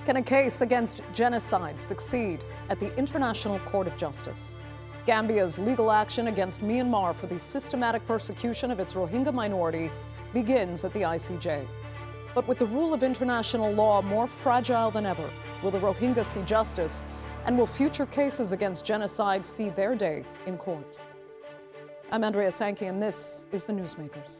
Can a case against genocide succeed at the International Court of Justice? Gambia's legal action against Myanmar for the systematic persecution of its Rohingya minority begins at the ICJ. But with the rule of international law more fragile than ever, will the Rohingya see justice? And will future cases against genocide see their day in court? I'm Andrea Sankey, and this is the Newsmakers.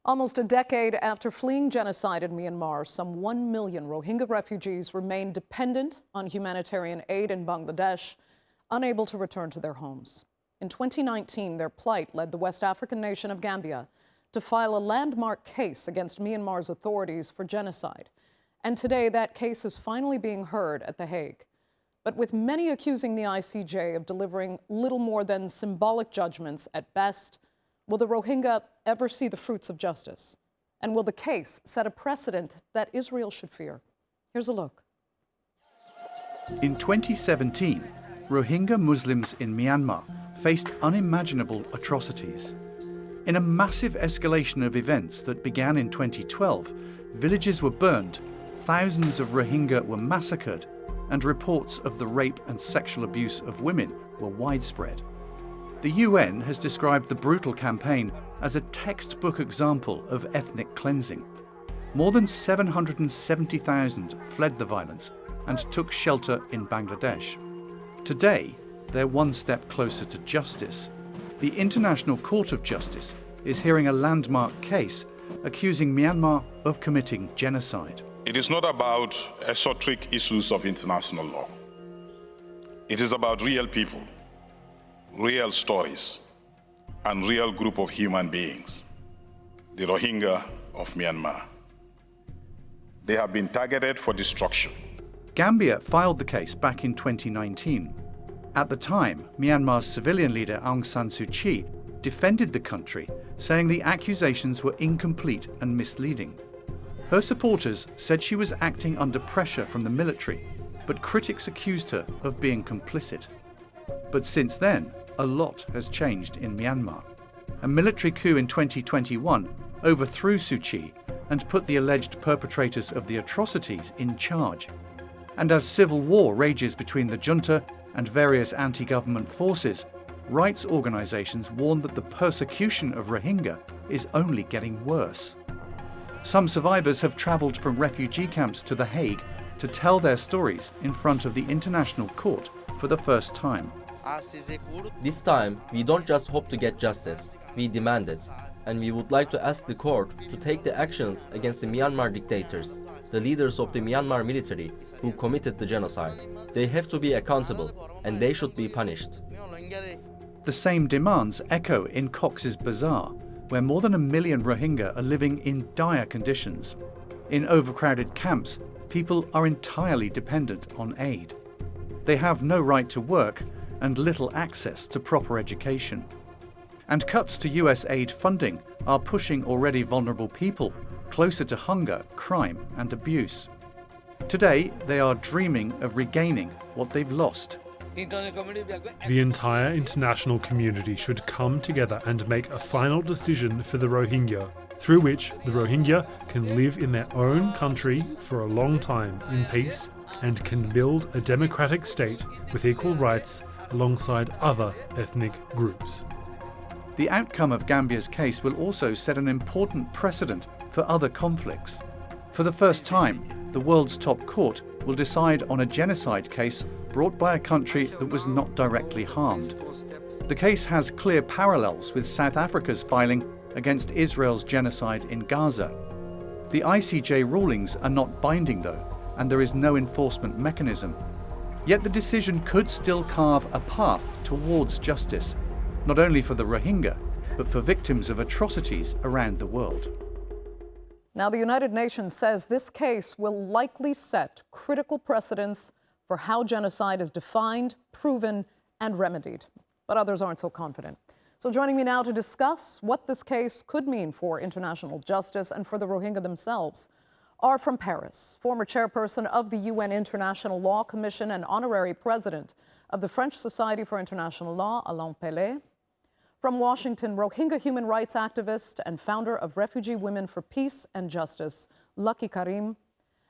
Almost a decade after fleeing genocide in Myanmar, some 1 million Rohingya refugees remain dependent on humanitarian aid in Bangladesh, unable to return to their homes. In 2019, their plight led the West African nation of Gambia to file a landmark case against Myanmar's authorities for genocide. And today, that case is finally being heard at The Hague. But with many accusing the ICJ of delivering little more than symbolic judgments at best, will the Rohingya ever see the fruits of justice? And will the case set a precedent that Israel should fear? Here's a look. In 2017, Rohingya Muslims in Myanmar faced unimaginable atrocities. In a massive escalation of events that began in 2012, villages were burned, thousands of Rohingya were massacred, and reports of the rape and sexual abuse of women were widespread. The UN has described the brutal campaign as a textbook example of ethnic cleansing. More than 770,000 fled the violence and took shelter in Bangladesh. Today, they're one step closer to justice. The International Court of Justice is hearing a landmark case accusing Myanmar of committing genocide. It is not about esoteric issues of international law. It is about real people, real stories, and real group of human beings, the Rohingya of Myanmar. They have been targeted for destruction. Gambia filed the case back in 2019. At the time, Myanmar's civilian leader Aung San Suu Kyi defended the country, saying the accusations were incomplete and misleading. Her supporters said she was acting under pressure from the military, but critics accused her of being complicit. But since then, a lot has changed in Myanmar. A military coup in 2021 overthrew Suu Kyi and put the alleged perpetrators of the atrocities in charge. And as civil war rages between the junta and various anti-government forces, rights organizations warn that the persecution of Rohingya is only getting worse. Some survivors have traveled from refugee camps to The Hague to tell their stories in front of the International Court for the first time. This time, we don't just hope to get justice, we demand it. And we would like to ask the court to take the actions against the Myanmar dictators, the leaders of the Myanmar military who committed the genocide. They have to be accountable, and they should be punished. The same demands echo in Cox's Bazar, where more than 1 million Rohingya are living in dire conditions. In overcrowded camps, people are entirely dependent on aid. They have no right to work and little access to proper education. And cuts to US aid funding are pushing already vulnerable people closer to hunger, crime, and abuse. Today, they are dreaming of regaining what they've lost. The entire international community should come together and make a final decision for the Rohingya, through which the Rohingya can live in their own country for a long time in peace and can build a democratic state with equal rights alongside other ethnic groups. The outcome of Gambia's case will also set an important precedent for other conflicts. For the first time, the world's top court will decide on a genocide case brought by a country that was not directly harmed. The case has clear parallels with South Africa's filing against Israel's genocide in Gaza. The ICJ rulings are not binding though, and there is no enforcement mechanism. Yet the decision could still carve a path towards justice, not only for the Rohingya, but for victims of atrocities around the world. Now, the United Nations says this case will likely set critical precedents for how genocide is defined, proven, and remedied. But others aren't so confident. So joining me now to discuss what this case could mean for international justice and for the Rohingya themselves are from Paris. Former chairperson of the UN International Law Commission and honorary president of the French Society for International Law, Alain Pellet. From Washington, Rohingya human rights activist and founder of Refugee Women for Peace and Justice, Lucky Karim.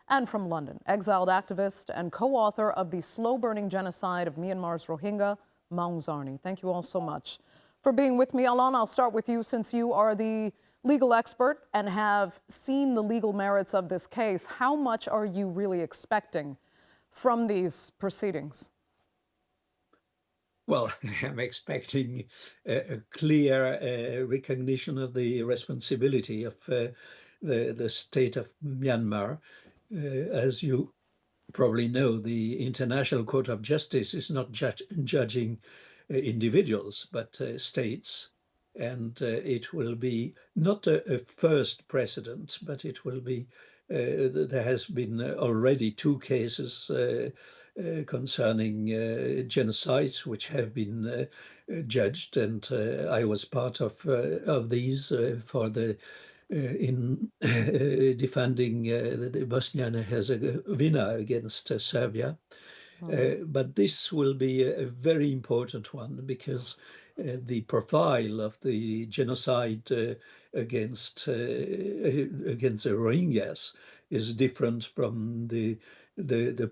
And from London, exiled activist and co-author of the slow-burning genocide of Myanmar's Rohingya, Maung Zarni. Thank you all so much for being with me. Alain, I'll start with you since you are the legal expert and have seen the legal merits of this case. How much are you really expecting from these proceedings? Well, I'm expecting a clear recognition of the responsibility of the state of Myanmar. As you probably know, the International Court of Justice is not judging individuals, but states. And it will be not a first precedent, but it will be, there has been already 2 cases concerning genocides which have been judged, and I was part of these for the in defending the Bosnia and Herzegovina against Serbia. But this will be a very important one because the profile of the genocide against the Rohingyas is different from the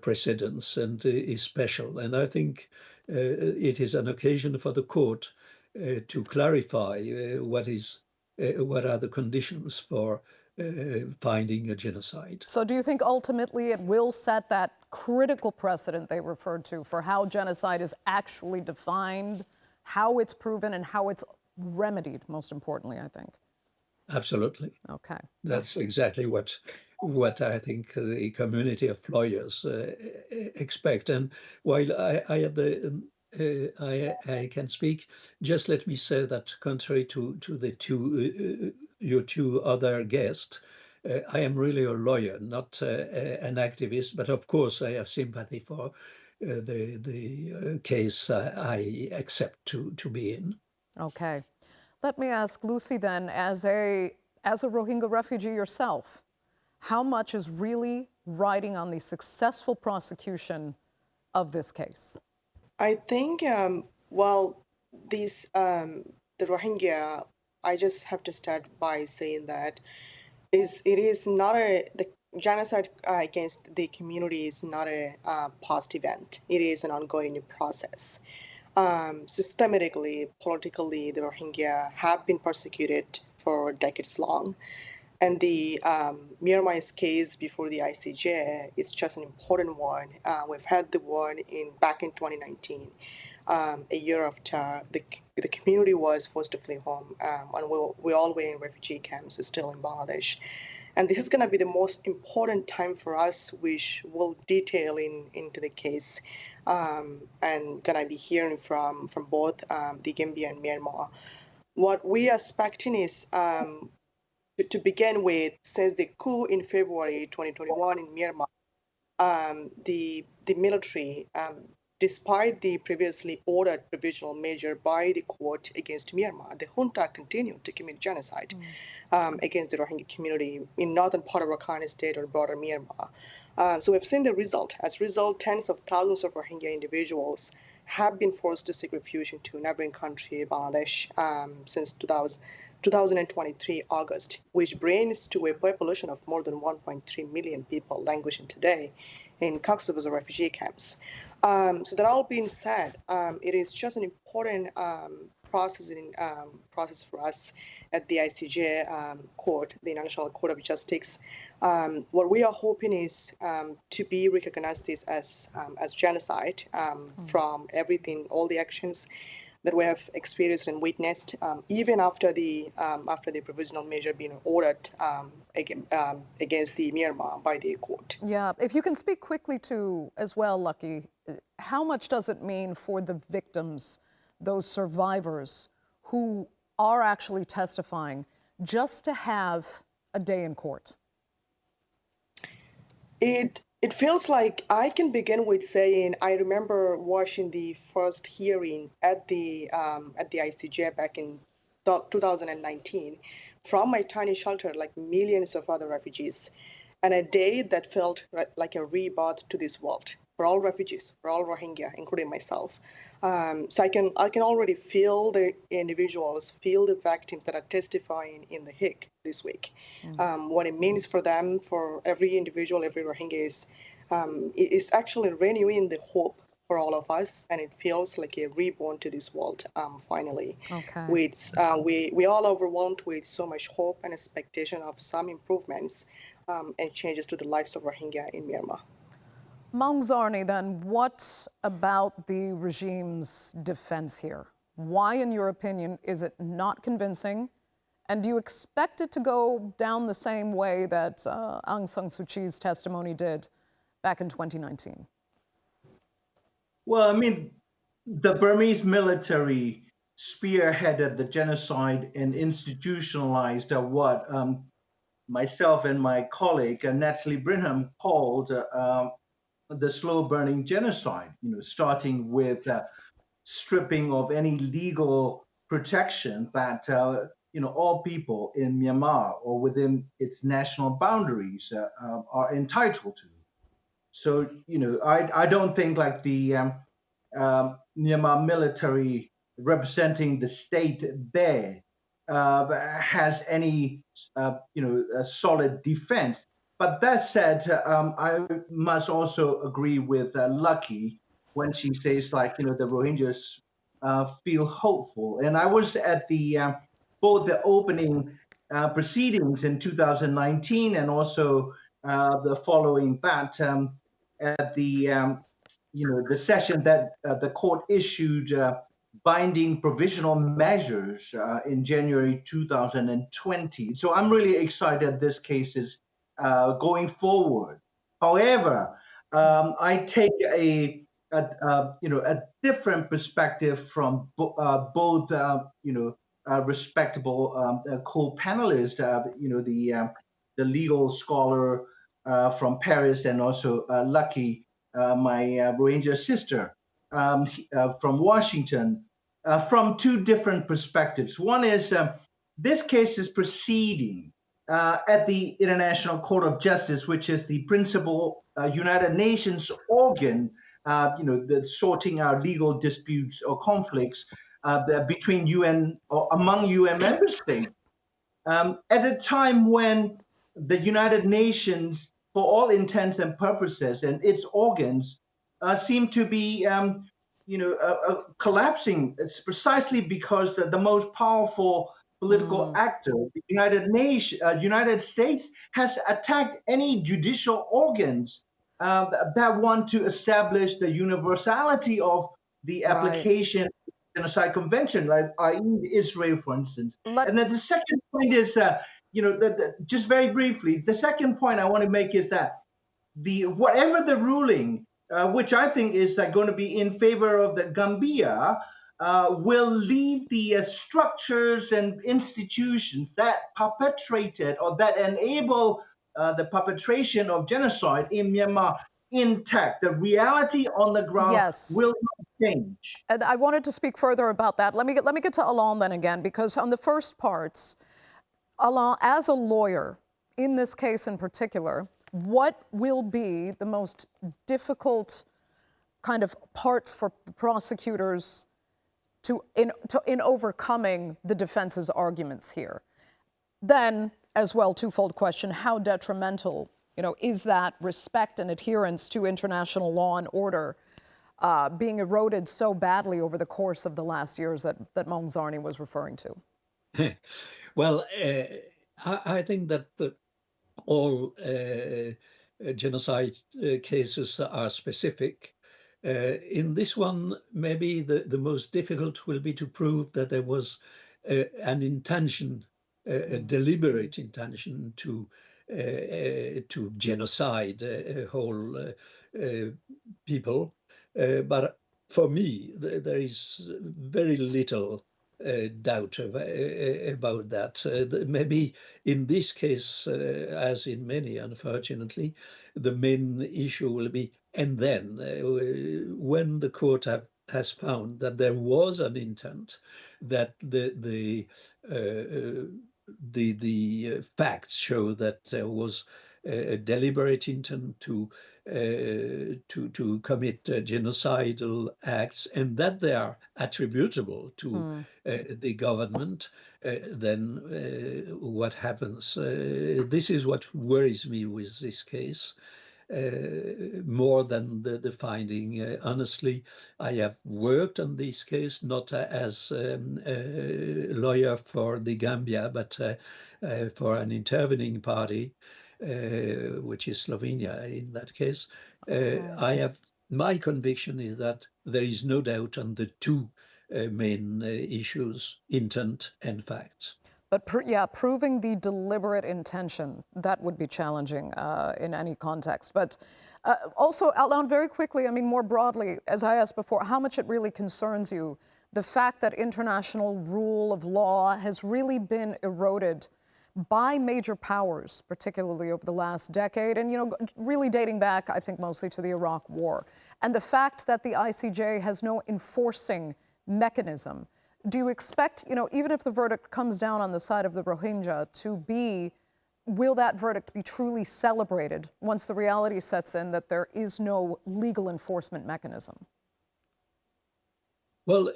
precedents and is special. And I think it is an occasion for the court to clarify what are the conditions for finding a genocide. So do you think ultimately it will set that critical precedent they referred to for how genocide is actually defined, how it's proven, and how it's remedied, most importantly, I think? Absolutely. Okay. That's exactly what I think the community of lawyers expect. And while I have the I can speak, just let me say that contrary to the your 2 other guests, I am really a lawyer, not an activist. But of course, I have sympathy for the case I accept to be in. Okay. Let me ask Lucy then, as a Rohingya refugee yourself, how much is really riding on the successful prosecution of this case? I think, the Rohingya, I just have to start by saying that it is not the genocide against the community is not a past event. It is an ongoing process. Systematically, politically, the Rohingya have been persecuted for decades long. And the Myanmar's case before the ICJ is just an important one. We've had the one back in 2019, a year after the community was forced to flee home, and we all were in refugee camps, still in Bangladesh. And this is going to be the most important time for us, which we'll detail into the case, and going to be hearing from both the Gambia and Myanmar. What we are expecting is, to begin with, since the coup in February 2021 in Myanmar, the military, despite the previously ordered provisional measure by the court against Myanmar, the junta continued to commit genocide against the Rohingya community in northern part of Rakhine State or broader Myanmar. So we've seen the result. As a result, tens of thousands of Rohingya individuals have been forced to seek refuge into neighboring country, Bangladesh, since 2023 August, which brings to a population of more than 1.3 million people languishing today in Cox's Bazar refugee camps. So that all being said, it is just an important process for us at the ICJ court, the International Court of Justice. What we are hoping is to be recognized this as genocide from everything, all the actions that we have experienced and witnessed, even after the provisional measure being ordered against the Myanmar by the court. Yeah, if you can speak quickly to, as well, Lucky, how much does it mean for the victims, those survivors who are actually testifying, just to have a day in court? It feels like I can begin with saying I remember watching the first hearing at the ICJ back in 2019 from my tiny shelter, like millions of other refugees. and a day that felt like a rebirth to this world for all refugees, for all Rohingya, including myself. So I can already feel the individuals, feel the victims that are testifying in the Hague this week. What it means for them, for every individual, every Rohingya is actually renewing the hope for all of us, and it feels like a reborn to this world finally. Okay. We all overwhelmed with so much hope and expectation of some improvements and changes to the lives of Rohingya in Myanmar. Maung Zarni, then, what about the regime's defense here? Why, in your opinion, is it not convincing? And do you expect it to go down the same way that Aung San Suu Kyi's testimony did back in 2019? Well, I mean, the Burmese military spearheaded the genocide and institutionalized what myself and my colleague Natalie Brinham called the slow-burning genocide. Starting with stripping of any legal protection that all people in Myanmar or within its national boundaries are entitled to. So, I don't think like the Myanmar military representing the state there has any, a solid defense. But that said, I must also agree with Lucky when she says, the Rohingyas feel hopeful. And I was at both the opening proceedings in 2019 and also the following that at the session that the court issued binding provisional measures in January 2020. So I'm really excited this case is going forward. However, I take a different perspective from both respectable co-panelists. The legal scholar from Paris and also Lucky, my Rohingya sister from Washington, from two different perspectives. One is this case is proceeding at the International Court of Justice, which is the principal United Nations organ, the sorting out legal disputes or conflicts between UN or among UN member states. At a time when the United Nations, for all intents and purposes, and its organs seem to be, collapsing. It's precisely because the most powerful political actor, the United States, has attacked any judicial organs that want to establish the universality of the application of the Genocide Convention, like i.e. Israel, for instance. And then the second point is, just very briefly, the second point I want to make is that whatever the ruling, which I think is going to be in favor of the Gambia, will leave the structures and institutions that perpetrated or that enable the perpetration of genocide in Myanmar intact. The reality on the ground will not change. And I wanted to speak further about that. Let me get to Alain then again, because on the first parts, Alain, as a lawyer, in this case in particular, what will be the most difficult kind of parts for the prosecutors in overcoming the defense's arguments here? Then, as well, twofold question, how detrimental, is that respect and adherence to international law and order being eroded so badly over the course of the last years that Maung Zarni was referring to? Well, I think that all genocide cases are specific. In this one, maybe the most difficult will be to prove that there was an intention, a deliberate intention to genocide whole people. But for me, there is very little doubt about that. Maybe in this case, as in many, unfortunately, the main issue will be, and then when the court has found that there was an intent, that the facts show that there was a deliberate intent to commit genocidal acts, and that they are attributable to the government, then what happens? This is what worries me with this case. More than the finding. Honestly, I have worked on this case, not as a lawyer for the Gambia, but for an intervening party, which is Slovenia in that case. My conviction is that there is no doubt on the two main issues, intent and facts. But proving the deliberate intention, that would be challenging in any context. But also, Alain, very quickly, I mean, more broadly, as I asked before, how much it really concerns you, the fact that international rule of law has really been eroded by major powers, particularly over the last decade, and, you know, really dating back, I think, mostly to the Iraq War. And the fact that the ICJ has no enforcing mechanism. Do you expect, you know, even if the verdict comes down on the side of the Rohingya, will that verdict be truly celebrated once the reality sets in that there is no legal enforcement mechanism? Well,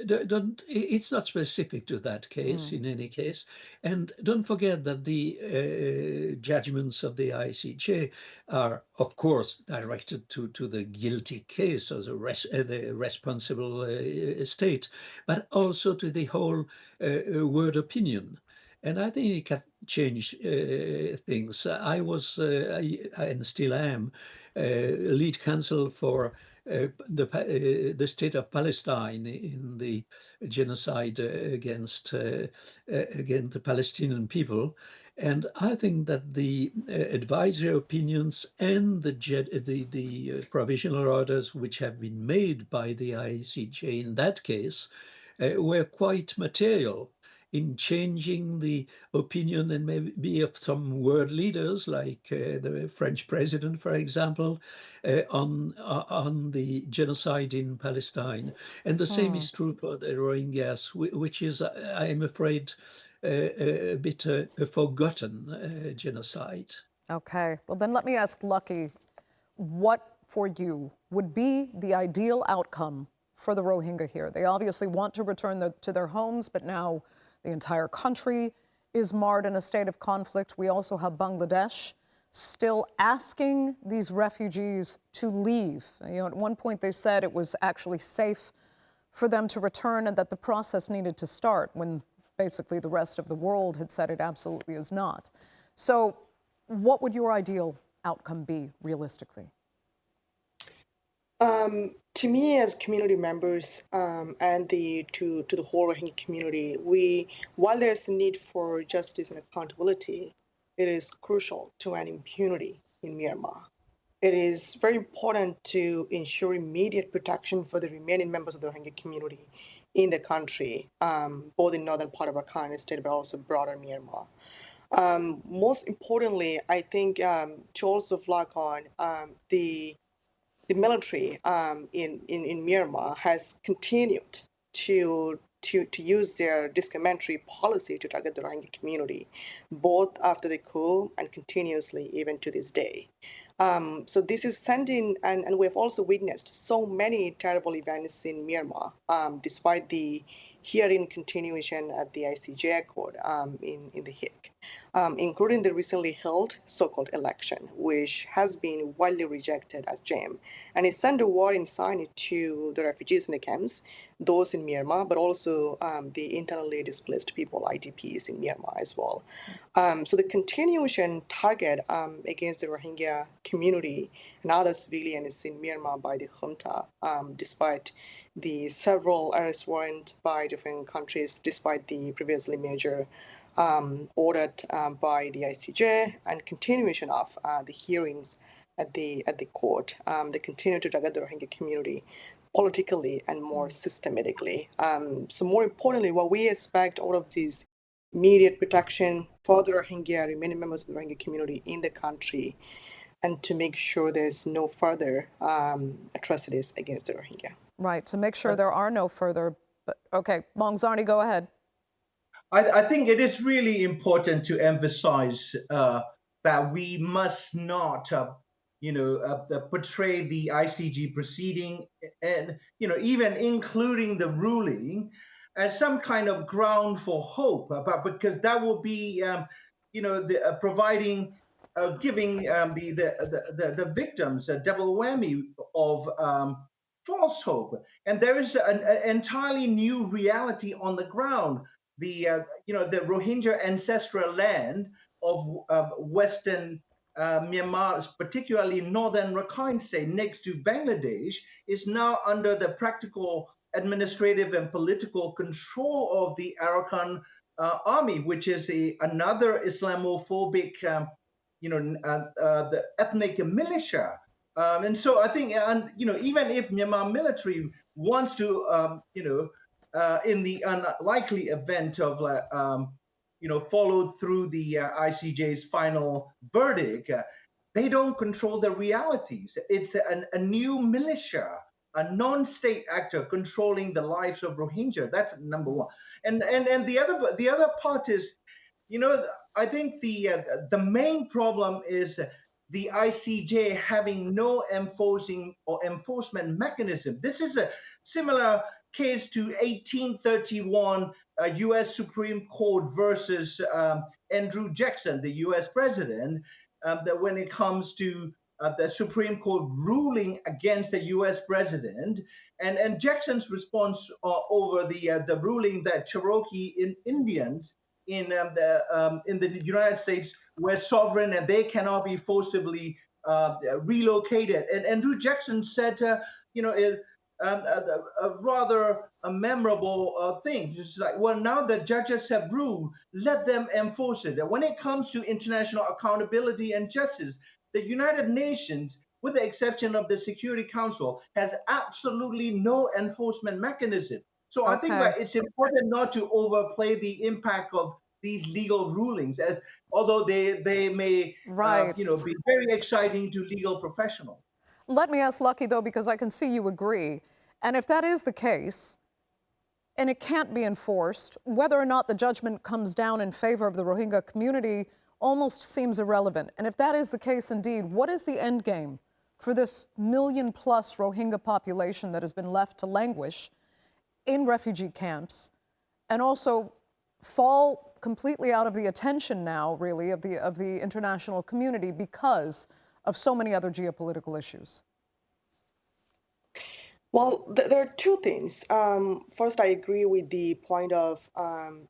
it's not specific to that case in any case. And don't forget that the judgments of the ICJ are, of course, directed to the guilty case as the responsible state, but also to the whole word opinion. And I think it can change things. I was, and still am, lead counsel for the state of Palestine in the genocide against the Palestinian people. And I think that the advisory opinions and the provisional orders which have been made by the ICJ in that case were quite material in changing the opinion and maybe of some world leaders like the French president, for example, on the genocide in Palestine. And the same is true for the Rohingyas, which is, I'm afraid, a bit a forgotten genocide. Okay, well then let me ask Lucky, what for you would be the ideal outcome for the Rohingya here? They obviously want to return to their homes, but now the entire country is marred in a state of conflict. We also have Bangladesh still asking these refugees to leave. You know, at one point they said it was actually safe for them to return and that the process needed to start, when basically the rest of the world had said it absolutely is not. So what would your ideal outcome be realistically? To me, as community members and to the whole Rohingya community, while there's a need for justice and accountability, it is crucial to end impunity in Myanmar. It is very important to ensure immediate protection for the remaining members of the Rohingya community in the country, both in northern part of Rakhine State, but also broader Myanmar. Most importantly, I think to also flag on the military in Myanmar has continued to use their discriminatory policy to target the Rohingya community, both after the coup and continuously even to this day. So this is sending, and we have also witnessed so many terrible events in Myanmar, despite the hearing continuation at the ICJ court in The Hague, including the recently held so-called election, which has been widely rejected as JAM. And it sent a warning sign to the refugees in the camps, those in Myanmar, but also the internally displaced people, IDPs in Myanmar as well. So the continuation target against the Rohingya community and other civilians in Myanmar by the junta, despite the several arrest warrants by different countries, despite the previously major ordered by the ICJ, and continuation of the hearings at the court, they continue to target the Rohingya community politically and more systematically. So more importantly, what we expect all of these immediate protection for the Rohingya, remaining members of the Rohingya community in the country, and to make sure there's no further atrocities against the Rohingya. Right, to make sure there are no further, but okay, Mongzarni, go ahead. I think it is really important to emphasize that we must not, portray the ICJ proceeding, and even including the ruling, as some kind of ground for hope, because that will be, providing, giving the victims a double whammy of false hope. And there is an entirely new reality on the ground. The Rohingya ancestral land of Western Myanmar, particularly northern Rakhine State, next to Bangladesh, is now under the practical, administrative, and political control of the Arakan army, which is another Islamophobic, the ethnic militia. And so I think, even if Myanmar military wants to, in the unlikely event of, follow through the ICJ's final verdict, they don't control the realities. It's a new militia, a non-state actor controlling the lives of Rohingya. That's number one. And the other part is, I think the main problem is the ICJ having no enforcement mechanism. This is a similar case to 1831 U.S. Supreme Court versus Andrew Jackson, the U.S. president, that when it comes to the Supreme Court ruling against the U.S. president, and Jackson's response over the ruling that Cherokee Indians in the United States were sovereign and they cannot be forcibly relocated. And Andrew Jackson said, a rather memorable thing. Just like, well, now the judges have ruled, let them enforce it. And when it comes to international accountability and justice, the United Nations, with the exception of the Security Council, has absolutely no enforcement mechanism. So I think that it's important not to overplay the impact of these legal rulings, as although they may be very exciting to legal professionals. Let me ask Lucky, though, because I can see you agree. And if that is the case, and it can't be enforced, whether or not the judgment comes down in favor of the Rohingya community almost seems irrelevant. And if that is the case indeed, what is the end game for this million-plus Rohingya population that has been left to languish in refugee camps and also fall completely out of the attention now, really, of the international community because of so many other geopolitical issues? Well, there are two things. First, I agree with the point of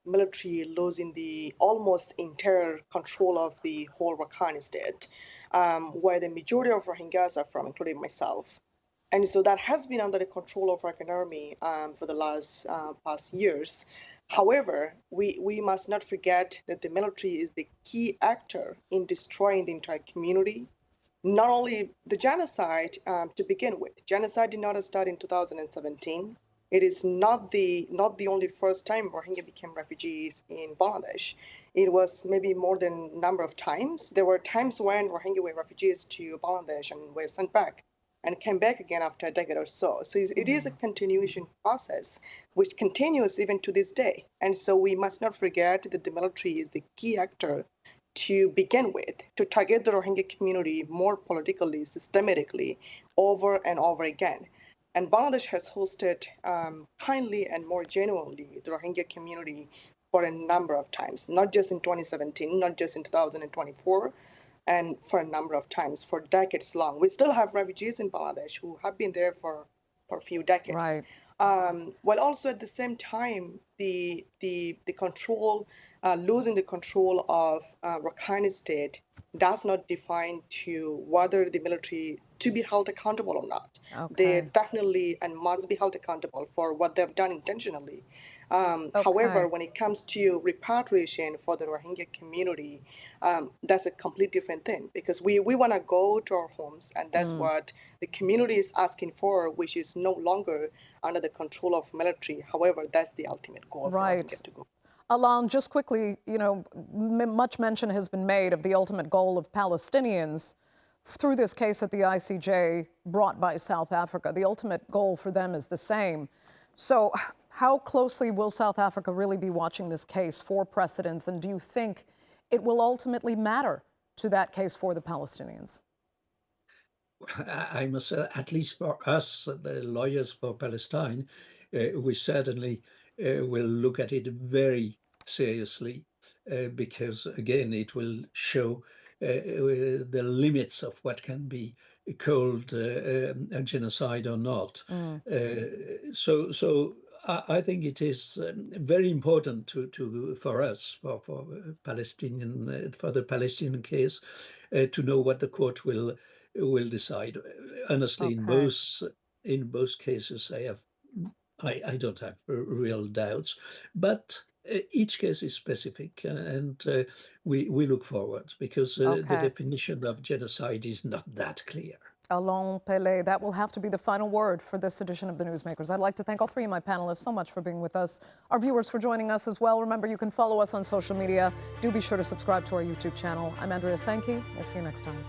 military losing the almost entire control of the whole Rakhine state, where the majority of Rohingyas are from, including myself. And so that has been under the control of Rakhine army for the last past years. However, we must not forget that the military is the key actor in destroying the entire community. Not only the genocide to begin with. Genocide did not start in 2017. It is not the only first time Rohingya became refugees in Bangladesh. It was maybe more than a number of times. There were times when Rohingya were refugees to Bangladesh and were sent back and came back again after a decade or so. So it is a continuation process which continues even to this day. And so we must not forget that the military is the key actor to begin with, to target the Rohingya community more politically, systematically, over and over again. And Bangladesh has hosted kindly and more genuinely the Rohingya community for a number of times, not just in 2017, not just in 2024, and for a number of times, for decades long. We still have refugees in Bangladesh who have been there for a few decades. Right. While also at the same time, the control, losing the control of Rakhine state does not define to whether the military to be held accountable or not. They definitely and must be held accountable for what they've done intentionally. However, when it comes to repatriation for the Rohingya community, that's a completely different thing, because we want to go to our homes, and that's what the community is asking for, which is no longer under the control of military. However, that's the ultimate goal for Rohingya to go. Alain, just quickly, much mention has been made of the ultimate goal of Palestinians through this case at the ICJ brought by South Africa. The ultimate goal for them is the same. So how closely will South Africa really be watching this case for precedents, and do you think it will ultimately matter to that case for the Palestinians? I must say, at least for us, the lawyers for Palestine, we certainly will look at it very seriously because, again, it will show the limits of what can be called a genocide or not. So I think it is very important for us, for the Palestinian case, to know what the court will decide. Honestly, in both cases, I don't have real doubts, but each case is specific, and we look forward because the definition of genocide is not that clear. Alain Pellet, that will have to be the final word for this edition of the Newsmakers. I'd like to thank all three of my panelists so much for being with us, our viewers for joining us as well. Remember, you can follow us on social media. Do be sure to subscribe to our YouTube channel. I'm Andrea Sankey. We'll see you next time.